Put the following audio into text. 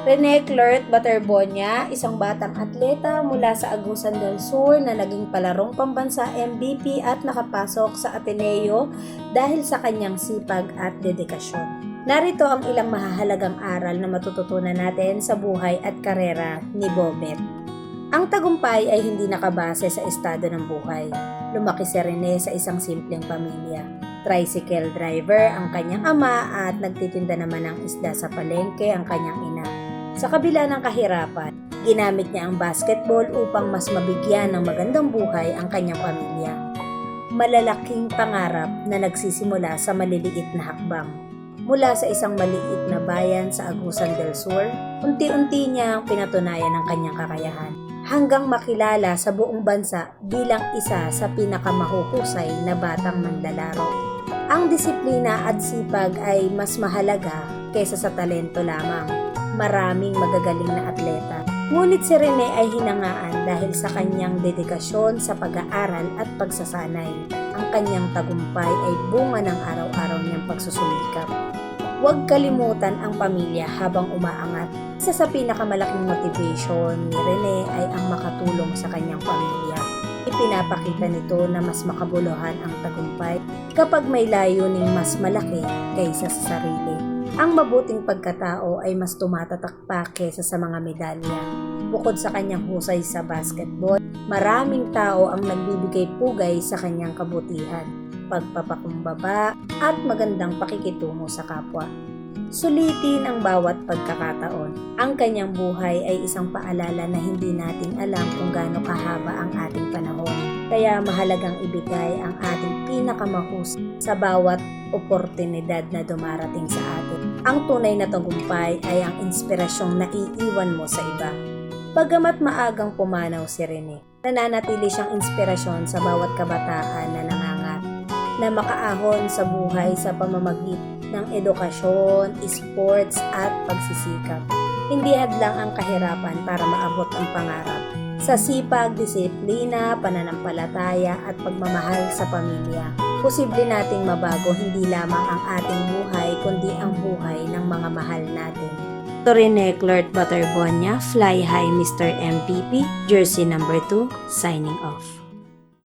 Rene Clert Baterbonia, isang batang atleta mula sa Agusan del Sur na naging palarong pambansa MVP at nakapasok sa Ateneo dahil sa kanyang sipag at dedikasyon. Narito ang ilang mahahalagang aral na matututunan natin sa buhay at karera ni Bobet. Ang tagumpay ay hindi nakabase sa estado ng buhay. Lumaki si Rene sa isang simpleng pamilya. Tricycle driver ang kanyang ama at nagtitinda naman ng isda sa palengke ang kanyang ina. Sa kabila ng kahirapan, ginamit niya ang basketball upang mas mabigyan ng magandang buhay ang kanyang pamilya. Malalaking pangarap na nagsisimula sa maliliit na hakbang. Mula sa isang maliit na bayan sa Agusan del Sur, unti-unti niyang pinatunayan ang kanyang kakayahan hanggang makilala sa buong bansa bilang isa sa pinakamahuhusay na batang manlalaro. Ang disiplina at sipag ay mas mahalaga kaysa sa talento lamang. Maraming magagaling na atleta. Ngunit si Rene ay hinangaan dahil sa kanyang dedikasyon sa pag-aaral at pagsasanay. Ang kanyang tagumpay ay bunga ng araw-araw niyang pagsusumikap. Huwag kalimutan ang pamilya habang umaangat. Isa sa pinakamalaking motivation ni Rene ay ang makatulong sa kanyang pamilya. Ipinapakita nito na mas makabuluhan ang tagumpay kapag may layuning mas malaki kaysa sa sarili. Ang mabuting pagkatao ay mas tumatatak pa kaysa sa mga medalya. Bukod sa kanyang husay sa basketball, maraming tao ang nagbibigay pugay sa kanyang kabutihan, pagpapakumbaba at magandang pakikitungo sa kapwa. Sulitin ang bawat pagkakataon. Ang kanyang buhay ay isang paalala na hindi natin alam kung gaano kahaba ang ating panahon. Kaya mahalagang ibigay ang ating pinakamahus sa bawat oportunidad na dumarating sa atin. Ang tunay na tagumpay ay ang inspirasyong naiiwan mo sa iba. Bagamat maagang pumanaw si Rene, nananatili siyang inspirasyon sa bawat kabataan na nangangarap na makaahon sa buhay sa pamamagitan ng edukasyon, sports at pagsisikap. Hindi hadlang ang kahirapan para maabot ang pangarap. Sa sipag, disiplina, pananampalataya at pagmamahal sa pamilya, posible nating mabago hindi lamang ang ating buhay kundi ang buhay ng mga mahal natin. Rene Clert Baterbonia, Fly High Mr. MVP, Jersey number 2, signing off.